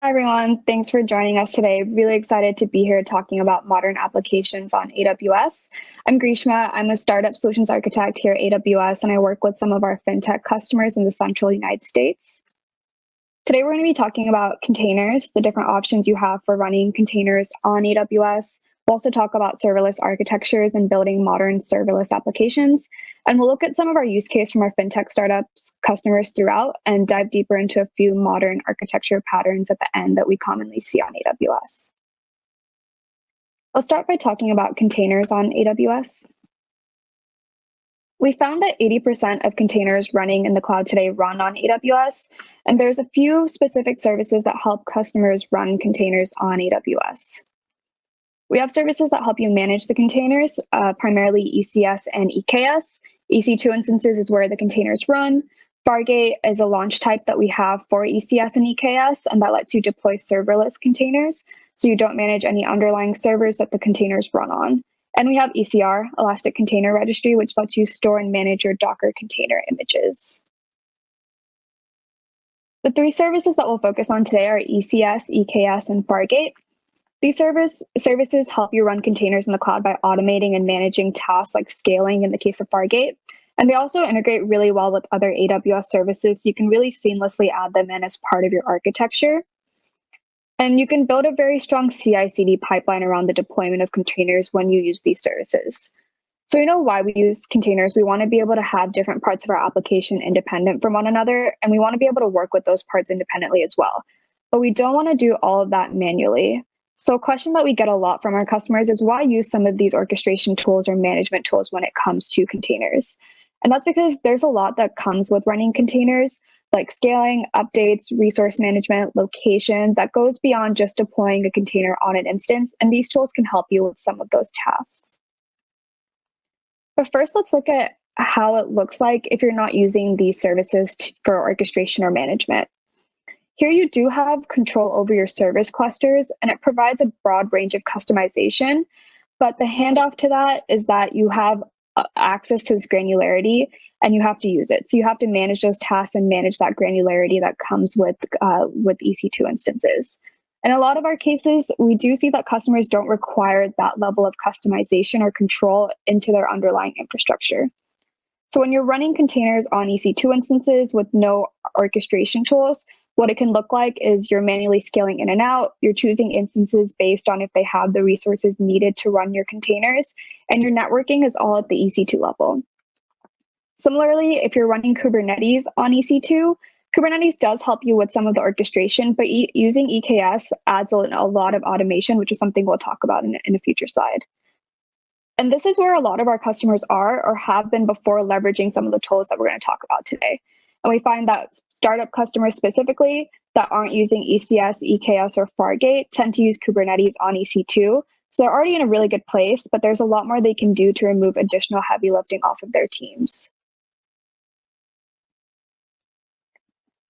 Hi, everyone. Thanks for joining us today. Really excited to be here talking about modern applications on AWS. I'm Grishma. I'm a startup solutions architect here at AWS, and I work with some of our Fintech customers in the central United States. Today, we're going to be talking about containers, the different options you have for running containers on AWS. We'll also talk about serverless architectures and building modern serverless applications. And we'll look at some of our use case from our Fintech startups customers throughout and dive deeper into a few modern architecture patterns at the end that we commonly see on AWS. I'll start by talking about containers on AWS. We found that 80% of containers running in the cloud today run on AWS, and there's a few specific services that help customers run containers on AWS. We have services that help you manage the containers, primarily ECS and EKS. EC2 instances is where the containers run. Fargate is a launch type that we have for ECS and EKS, and that lets you deploy serverless containers, so you don't manage any underlying servers that the containers run on. And we have ECR, Elastic Container Registry, which lets you store and manage your Docker container images. The three services that we'll focus on today are ECS, EKS, and Fargate. These services help you run containers in the cloud by automating and managing tasks like scaling in the case of Fargate. And they also integrate really well with other AWS services, so you can really seamlessly add them in as part of your architecture. And you can build a very strong CI/CD pipeline around the deployment of containers when you use these services. So we know why we use containers. We want to be able to have different parts of our application independent from one another, and we want to be able to work with those parts independently as well. But we don't want to do all of that manually. So a question that we get a lot from our customers is why use some of these orchestration tools or management tools when it comes to containers? And that's because there's a lot that comes with running containers, like scaling, updates, resource management, location, that goes beyond just deploying a container on an instance, and these tools can help you with some of those tasks. But first, let's look at how it looks like if you're not using these services for orchestration or management. Here you do have control over your service clusters, and it provides a broad range of customization, but the handoff to that is that you have access to this granularity, and you have to use it. So you have to manage those tasks and manage that granularity that comes with EC2 instances. In a lot of our cases, we do see that customers don't require that level of customization or control into their underlying infrastructure. So when you're running containers on EC2 instances with no orchestration tools, what it can look like is you're manually scaling in and out, you're choosing instances based on if they have the resources needed to run your containers, and your networking is all at the EC2 level. Similarly, if you're running Kubernetes on EC2, Kubernetes does help you with some of the orchestration, but using EKS adds a lot of automation, which is something we'll talk about in a future slide. And this is where a lot of our customers are or have been before leveraging some of the tools that we're going to talk about today. And we find that startup customers specifically that aren't using ECS, EKS, or Fargate tend to use Kubernetes on EC2. So they're already in a really good place, but there's a lot more they can do to remove additional heavy lifting off of their teams.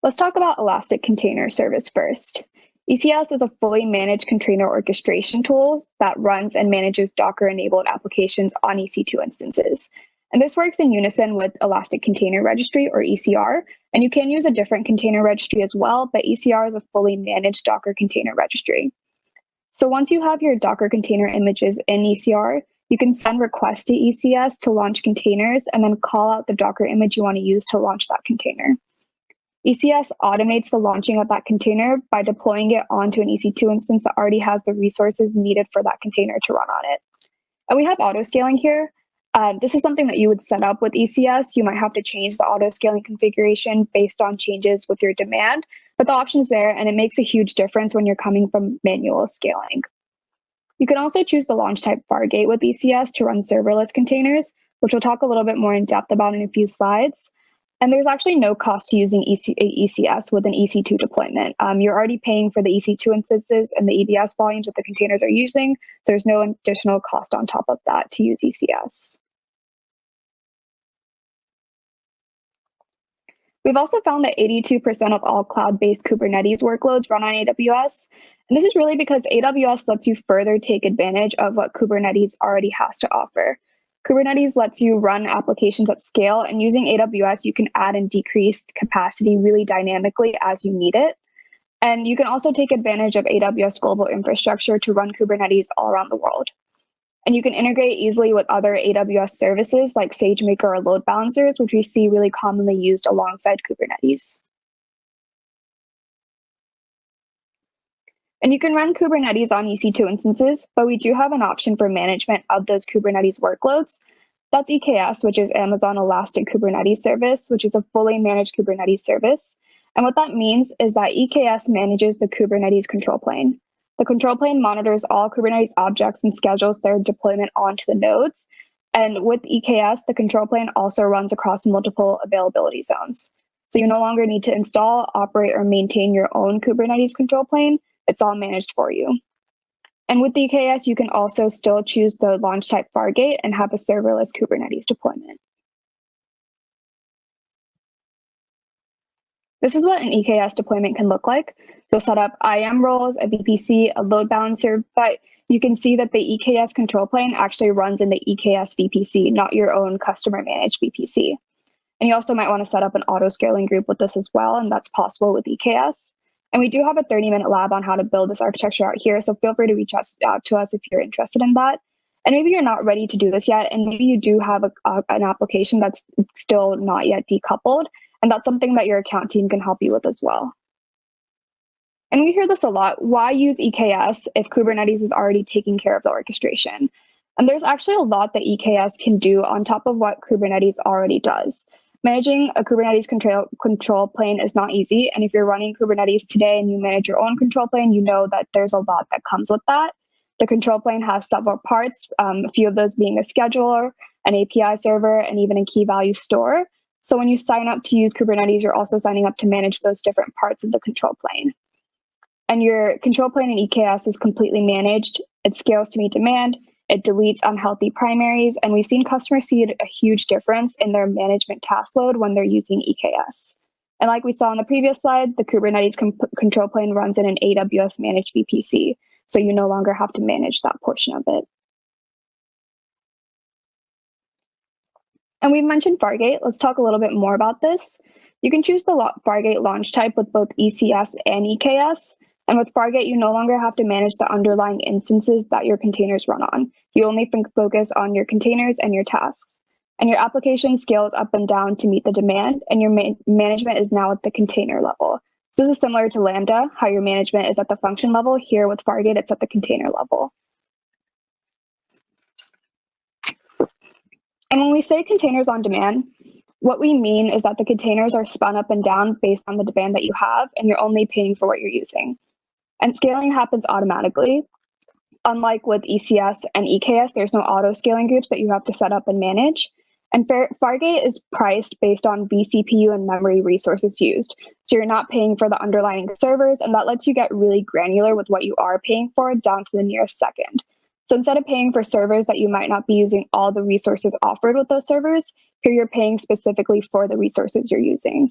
Let's talk about Elastic Container Service first. ECS is a fully managed container orchestration tool that runs and manages Docker-enabled applications on EC2 instances. And this works in unison with Elastic Container Registry, or ECR. And you can use a different container registry as well, but ECR is a fully managed Docker container registry. So once you have your Docker container images in ECR, you can send requests to ECS to launch containers and then call out the Docker image you want to use to launch that container. ECS automates the launching of that container by deploying it onto an EC2 instance that already has the resources needed for that container to run on it. And we have auto scaling here. This is something that you would set up with ECS. You might have to change the auto scaling configuration based on changes with your demand, but the option's there, and it makes a huge difference when you're coming from manual scaling. You can also choose the launch type Fargate with ECS to run serverless containers, which we'll talk a little bit more in depth about in a few slides. And there's actually no cost to using ECS with an EC2 deployment. You're already paying for the EC2 instances and the EBS volumes that the containers are using, so there's no additional cost on top of that to use ECS. We've also found that 82% of all cloud-based Kubernetes workloads run on AWS. And this is really because AWS lets you further take advantage of what Kubernetes already has to offer. Kubernetes lets you run applications at scale, and using AWS, you can add and decrease capacity really dynamically as you need it. And you can also take advantage of AWS global infrastructure to run Kubernetes all around the world. And you can integrate easily with other AWS services like SageMaker or load balancers, which we see really commonly used alongside Kubernetes. And you can run Kubernetes on EC2 instances, but we do have an option for management of those Kubernetes workloads. That's EKS, which is Amazon Elastic Kubernetes Service, which is a fully managed Kubernetes service. And what that means is that EKS manages the Kubernetes control plane. The control plane monitors all Kubernetes objects and schedules their deployment onto the nodes. And with EKS, the control plane also runs across multiple availability zones. So you no longer need to install, operate, or maintain your own Kubernetes control plane. It's all managed for you. And with EKS, you can also still choose the launch type Fargate and have a serverless Kubernetes deployment. This is what an EKS deployment can look like. You'll set up IAM roles, a VPC, a load balancer, but you can see that the EKS control plane actually runs in the EKS VPC, not your own customer managed VPC. And you also might want to set up an auto scaling group with this as well, and that's possible with EKS. And we do have a 30-minute lab on how to build this architecture out here, so feel free to reach out to us if you're interested in that. And maybe you're not ready to do this yet, and maybe you do have an application that's still not yet decoupled, and that's something that your account team can help you with as well. And we hear this a lot. Why use EKS if Kubernetes is already taking care of the orchestration? And there's actually a lot that EKS can do on top of what Kubernetes already does. Managing a Kubernetes control plane is not easy. And if you're running Kubernetes today and you manage your own control plane, you know that there's a lot that comes with that. The control plane has several parts, a few of those being a scheduler, an API server, and even a key value store. So when you sign up to use Kubernetes, you're also signing up to manage those different parts of the control plane. And your control plane in EKS is completely managed. It scales to meet demand. It deletes unhealthy primaries. And we've seen customers see a huge difference in their management task load when they're using EKS. And like we saw on the previous slide, the Kubernetes control plane runs in an AWS managed VPC. So you no longer have to manage that portion of it. And we've mentioned Fargate. Let's talk a little bit more about this. You can choose the Fargate launch type with both ECS and EKS. And with Fargate, you no longer have to manage the underlying instances that your containers run on. You only focus on your containers and your tasks. And your application scales up and down to meet the demand, and your management is now at the container level. So this is similar to Lambda, how your management is at the function level. Here with Fargate, it's at the container level. And when we say containers on demand, what we mean is that the containers are spun up and down based on the demand that you have, and you're only paying for what you're using. And scaling happens automatically. Unlike with ECS and EKS, there's no auto scaling groups that you have to set up and manage. And Fargate is priced based on vCPU and memory resources used. So you're not paying for the underlying servers, and that lets you get really granular with what you are paying for down to the nearest second. So instead of paying for servers that you might not be using all the resources offered with those servers, here you're paying specifically for the resources you're using.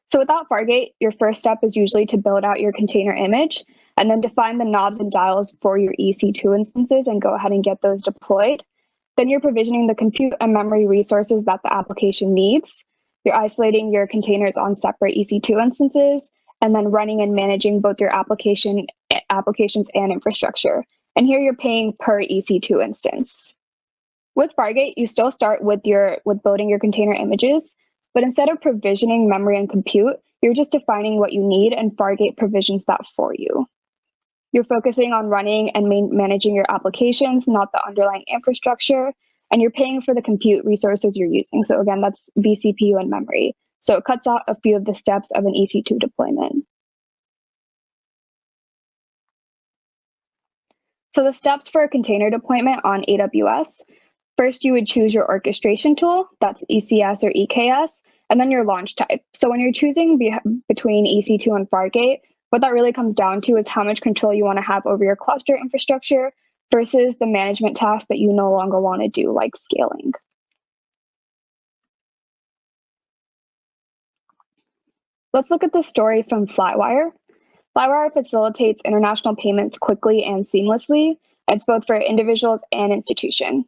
So without Fargate, your first step is usually to build out your container image and then define the knobs and dials for your EC2 instances and go ahead and get those deployed. Then you're provisioning the compute and memory resources that the application needs. You're isolating your containers on separate EC2 instances and then running and managing both your applications and infrastructure. And here you're paying per EC2 instance. With Fargate, you still start with building your container images, but instead of provisioning memory and compute, you're just defining what you need and Fargate provisions that for you. You're focusing on running and managing your applications, not the underlying infrastructure, and you're paying for the compute resources you're using. So again, that's vCPU and memory. So it cuts out a few of the steps of an EC2 deployment. So the steps for a container deployment on AWS: first, you would choose your orchestration tool, that's ECS or EKS, and then your launch type. So when you're choosing between EC2 and Fargate, what that really comes down to is how much control you want to have over your cluster infrastructure versus the management tasks that you no longer want to do, like scaling. Let's look at the story from Flywire. Flywire facilitates international payments quickly and seamlessly. It's both for individuals and institutions.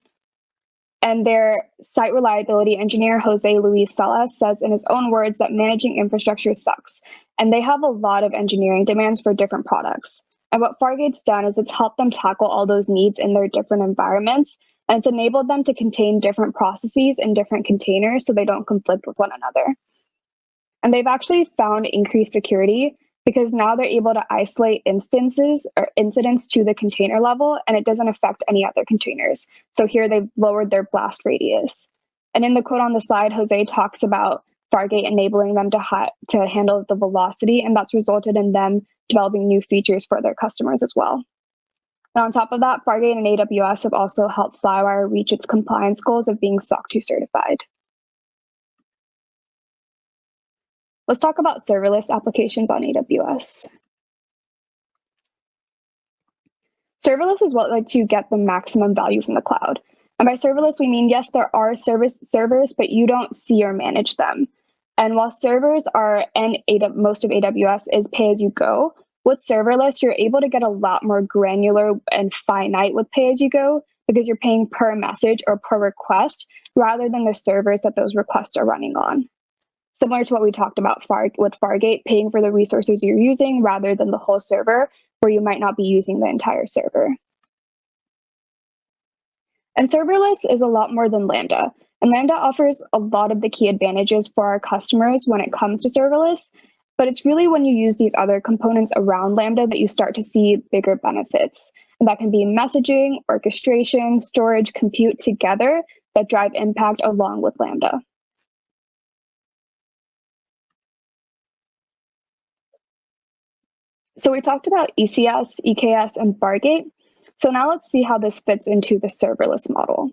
And their site reliability engineer, Jose Luis Salas, says in his own words that managing infrastructure sucks. And they have a lot of engineering demands for different products. And what Fargate's done is it's helped them tackle all those needs in their different environments. And it's enabled them to contain different processes in different containers so they don't conflict with one another. And they've actually found increased security because now they're able to isolate instances or incidents to the container level, and it doesn't affect any other containers. So here they've lowered their blast radius. And in the quote on the slide, Jose talks about Fargate enabling them to handle the velocity, and that's resulted in them developing new features for their customers as well. And on top of that, Fargate and AWS have also helped Flywire reach its compliance goals of being SOC 2 certified. Let's talk about serverless applications on AWS. Serverless is what lets you get the maximum value from the cloud. And by serverless, we mean, yes, there are servers, but you don't see or manage them. And while servers are, and most of AWS is pay-as-you-go, with serverless, you're able to get a lot more granular and finite with pay-as-you-go because you're paying per message or per request rather than the servers that those requests are running on. Similar to what we talked about with Fargate, paying for the resources you're using rather than the whole server, where you might not be using the entire server. And serverless is a lot more than Lambda. And Lambda offers a lot of the key advantages for our customers when it comes to serverless, but it's really when you use these other components around Lambda that you start to see bigger benefits. And that can be messaging, orchestration, storage, compute together that drive impact along with Lambda. So we talked about ECS, EKS, and Fargate. So now let's see how this fits into the serverless model.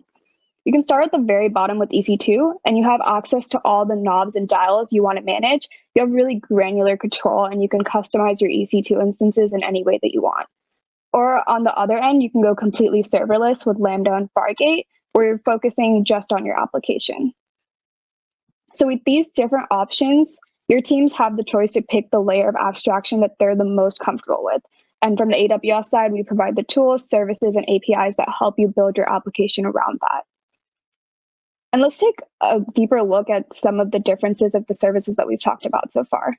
You can start at the very bottom with EC2, and you have access to all the knobs and dials you want to manage. You have really granular control, and you can customize your EC2 instances in any way that you want. Or on the other end, you can go completely serverless with Lambda and Fargate, where you're focusing just on your application. So with these different options, your teams have the choice to pick the layer of abstraction that they're the most comfortable with. And from the AWS side, we provide the tools, services, and APIs that help you build your application around that. And let's take a deeper look at some of the differences of the services that we've talked about so far.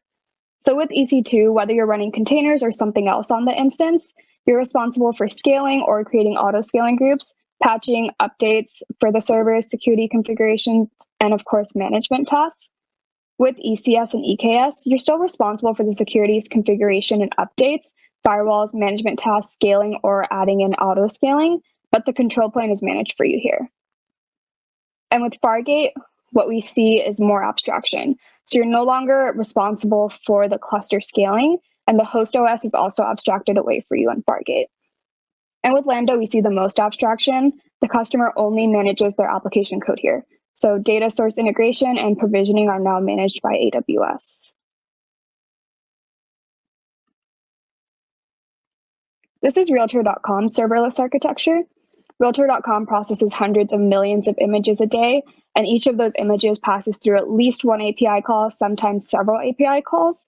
So with EC2, whether you're running containers or something else on the instance, you're responsible for scaling or creating auto-scaling groups, patching, updates for the servers, security configurations, and of course, management tasks. With ECS and EKS, you're still responsible for the securities configuration and updates, firewalls, management tasks, scaling, or adding in auto-scaling, but the control plane is managed for you here. And with Fargate, what we see is more abstraction. So you're no longer responsible for the cluster scaling, and the host OS is also abstracted away for you on Fargate. And with Lambda, we see the most abstraction. The customer only manages their application code here. So data source integration and provisioning are now managed by AWS. This is Realtor.com's serverless architecture. Realtor.com processes hundreds of millions of images a day, and each of those images passes through at least one API call, sometimes several API calls.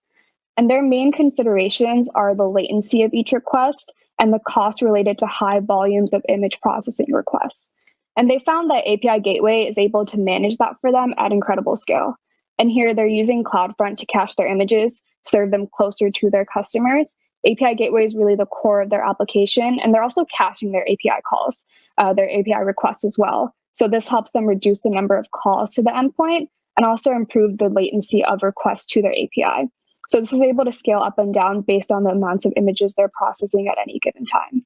And their main considerations are the latency of each request and the cost related to high volumes of image processing requests. And they found that API Gateway is able to manage that for them at incredible scale. And here they're using CloudFront to cache their images, serve them closer to their customers. API Gateway is really the core of their application, and they're also caching their API calls, their API requests as well. So this helps them reduce the number of calls to the endpoint and also improve the latency of requests to their API. So this is able to scale up and down based on the amounts of images they're processing at any given time.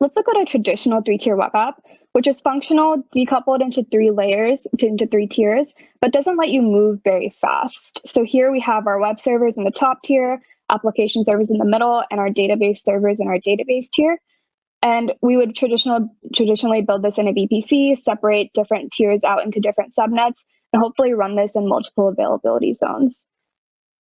Let's look at a traditional 3-tier web app, which is functional, decoupled into 3 layers, into 3 tiers, but doesn't let you move very fast. So here we have our web servers in the top tier, application servers in the middle, and our database servers in our database tier. And we would traditionally build this in a VPC, separate different tiers out into different subnets, and hopefully run this in multiple availability zones.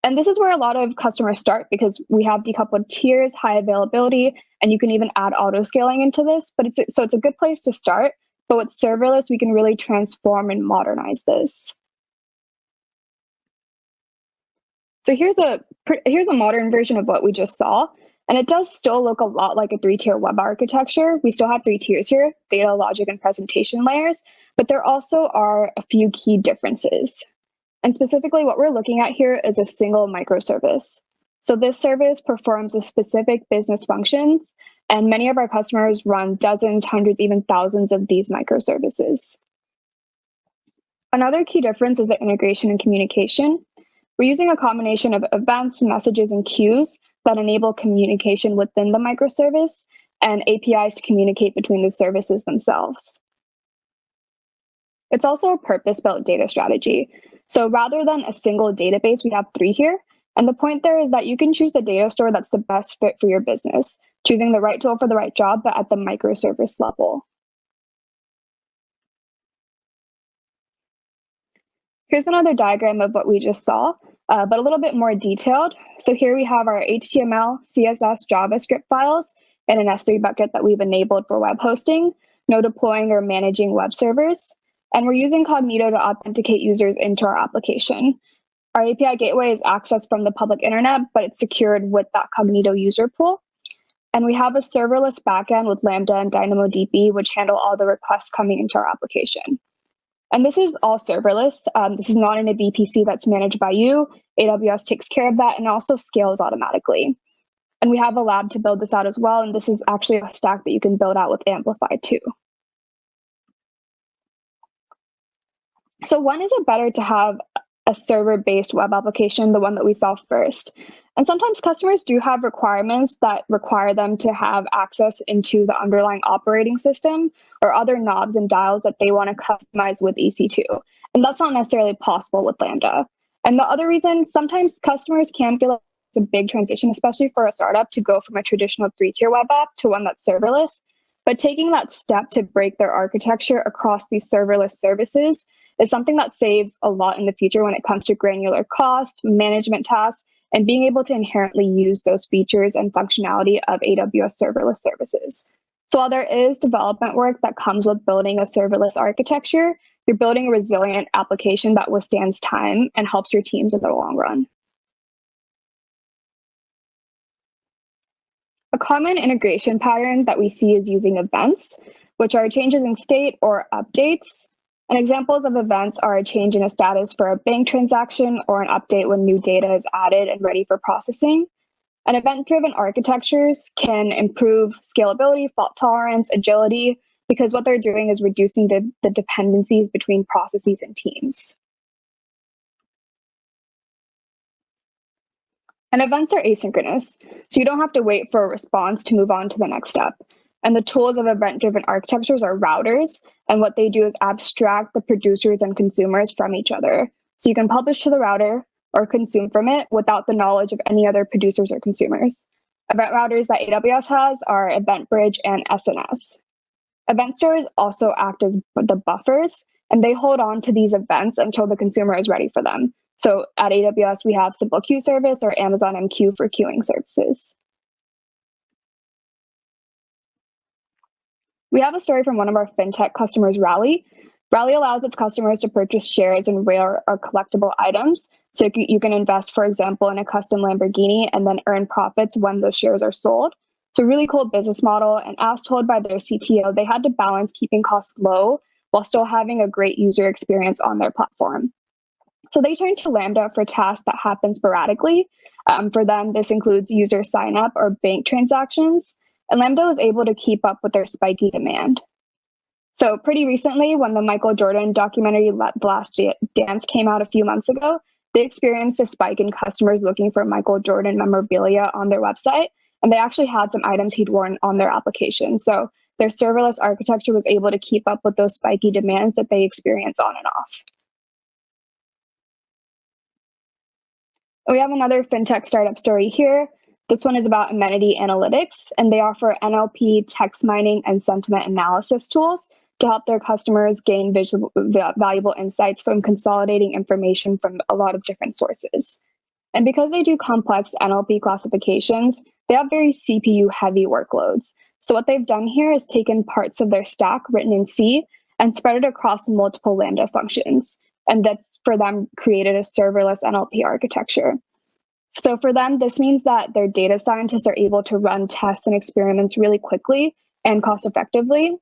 And this is where a lot of customers start because we have decoupled tiers, high availability, and you can even add auto scaling into this. But it's a good place to start. But with serverless, we can really transform and modernize this. So here's a modern version of what we just saw. And it does still look a lot like a 3-tier web architecture. We still have 3 tiers here, data, logic, and presentation layers, but there also are a few key differences. And specifically, what we're looking at here is a single microservice. So this service performs a specific business functions, and many of our customers run dozens, hundreds, even thousands of these microservices. Another key difference is the integration and communication. We're using a combination of events, messages, and queues that enable communication within the microservice and APIs to communicate between the services themselves. It's also a purpose-built data strategy. So rather than a single database, we have 3 here. And the point there is that you can choose the data store that's the best fit for your business, choosing the right tool for the right job, but at the microservice level. Here's another diagram of what we just saw, but a little bit more detailed. So here we have our HTML, CSS, JavaScript files in an S3 bucket that we've enabled for web hosting, no deploying or managing web servers. And we're using Cognito to authenticate users into our application. Our API gateway is accessed from the public internet, but it's secured with that Cognito user pool. And we have a serverless backend with Lambda and DynamoDB, which handle all the requests coming into our application. And this is all serverless. This is not in a VPC that's managed by you. AWS takes care of that and also scales automatically. And we have a lab to build this out as well. And this is actually a stack that you can build out with Amplify too. So when is it better to have a server-based web application, the one that we saw first? And sometimes customers do have requirements that require them to have access into the underlying operating system or other knobs and dials that they want to customize with EC2. And that's not necessarily possible with Lambda. And the other reason, sometimes customers can feel like it's a big transition, especially for a startup, to go from a traditional 3-tier web app to one that's serverless. But taking that step to break their architecture across these serverless services is something that saves a lot in the future when it comes to granular cost, management tasks, and being able to inherently use those features and functionality of AWS serverless services. So while there is development work that comes with building a serverless architecture, you're building a resilient application that withstands time and helps your teams in the long run. A common integration pattern that we see is using events, which are changes in state or updates. And examples of events are a change in a status for a bank transaction or an update when new data is added and ready for processing. And event-driven architectures can improve scalability, fault tolerance, agility, because what they're doing is reducing the dependencies between processes and teams. And events are asynchronous, so you don't have to wait for a response to move on to the next step. And the tools of event-driven architectures are routers, and what they do is abstract the producers and consumers from each other. So you can publish to the router or consume from it without the knowledge of any other producers or consumers. Event routers that AWS has are EventBridge and SNS. Event stores also act as the buffers, and they hold on to these events until the consumer is ready for them. So at AWS, we have Simple Queue Service or Amazon MQ for queuing services. We have a story from one of our Fintech customers, Rally. Rally allows its customers to purchase shares in rare or collectible items. So you can invest, for example, in a custom Lamborghini and then earn profits when those shares are sold. It's a really cool business model. And as told by their CTO, they had to balance keeping costs low while still having a great user experience on their platform. So they turned to Lambda for tasks that happen sporadically. For them, this includes user sign up or bank transactions. And Lambda was able to keep up with their spiky demand. So pretty recently, when the Michael Jordan documentary The Last Dance came out a few months ago, they experienced a spike in customers looking for Michael Jordan memorabilia on their website. And they actually had some items he'd worn on their application. So their serverless architecture was able to keep up with those spiky demands that they experience on and off. We have another Fintech startup story here. This one is about amenity analytics, and they offer NLP, text mining, and sentiment analysis tools to help their customers gain valuable insights from consolidating information from a lot of different sources. And because they do complex NLP classifications, they have very CPU-heavy workloads. So what they've done here is taken parts of their stack written in C and spread it across multiple Lambda functions. And that's, for them, created a serverless NLP architecture. So for them, this means that their data scientists are able to run tests and experiments really quickly and cost effectively.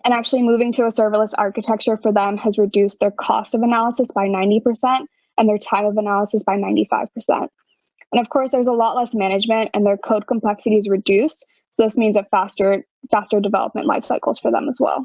And actually moving to a serverless architecture for them has reduced their cost of analysis by 90% and their time of analysis by 95%. And of course, there's a lot less management and their code complexity is reduced. So this means a faster development life cycles for them as well.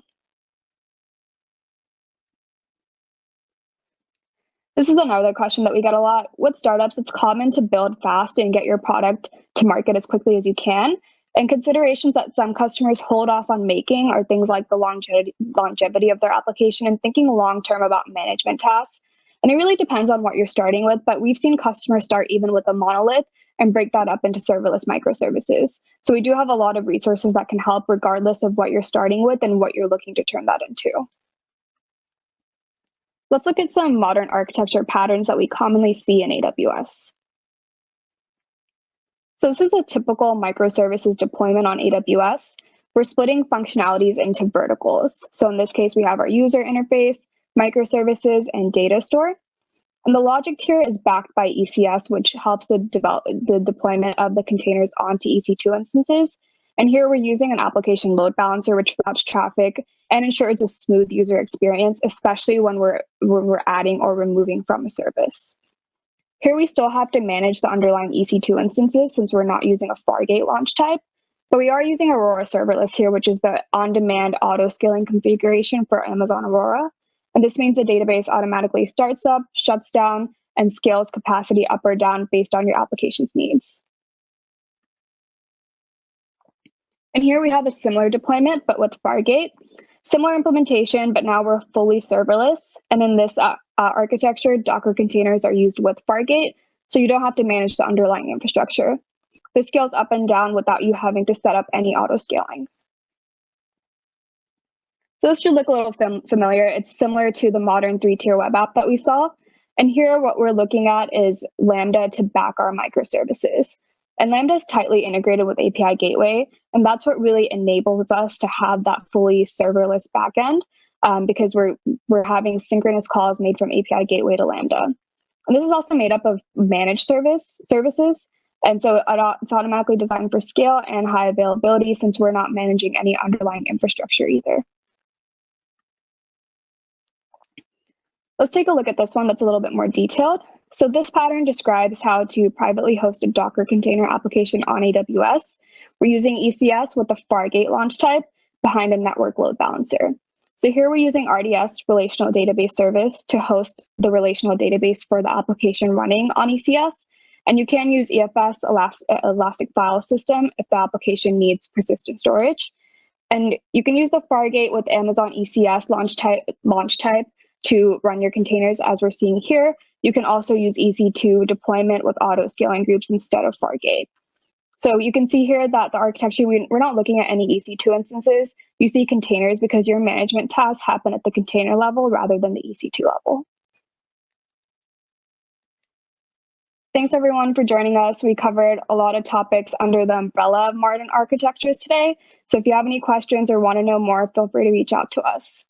This is another question that we get a lot. With startups, it's common to build fast and get your product to market as quickly as you can. And considerations that some customers hold off on making are things like the longevity of their application and thinking long term about management tasks. And it really depends on what you're starting with, but we've seen customers start even with a monolith and break that up into serverless microservices. So we do have a lot of resources that can help regardless of what you're starting with and what you're looking to turn that into. Let's look at some modern architecture patterns that we commonly see in AWS. So this is a typical microservices deployment on AWS. We're splitting functionalities into verticals. So in this case, we have our user interface, microservices, and data store. And the logic tier is backed by ECS, which helps the deployment of the containers onto EC2 instances. And here we're using an application load balancer, which routes traffic and ensures a smooth user experience, especially when we're adding or removing from a service. Here we still have to manage the underlying EC2 instances since we're not using a Fargate launch type, but we are using Aurora Serverless here, which is the on-demand auto-scaling configuration for Amazon Aurora. And this means the database automatically starts up, shuts down, and scales capacity up or down based on your application's needs. And here we have a similar deployment, but with Fargate. Similar implementation, but now we're fully serverless. And in this architecture, Docker containers are used with Fargate, so you don't have to manage the underlying infrastructure. This scales up and down without you having to set up any auto scaling. So this should look a little familiar. It's similar to the modern 3-tier web app that we saw. And here what we're looking at is Lambda to back our microservices. And Lambda is tightly integrated with API Gateway, and that's what really enables us to have that fully serverless backend because we're having synchronous calls made from API Gateway to Lambda. And this is also made up of managed services, and so it's automatically designed for scale and high availability since we're not managing any underlying infrastructure either. Let's take a look at this one that's a little bit more detailed. So this pattern describes how to privately host a Docker container application on AWS. We're using ECS with the Fargate launch type behind a network load balancer. So here we're using RDS, Relational Database Service, to host the relational database for the application running on ECS. And you can use EFS, Elastic File System, if the application needs persistent storage. And you can use the Fargate with Amazon ECS launch type to run your containers, as we're seeing here. You can also use EC2 deployment with auto scaling groups instead of Fargate. So you can see here that the architecture, we're not looking at any EC2 instances. You see containers because your management tasks happen at the container level rather than the EC2 level. Thanks everyone for joining us. We covered a lot of topics under the umbrella of modern architectures today. So if you have any questions or want to know more, feel free to reach out to us.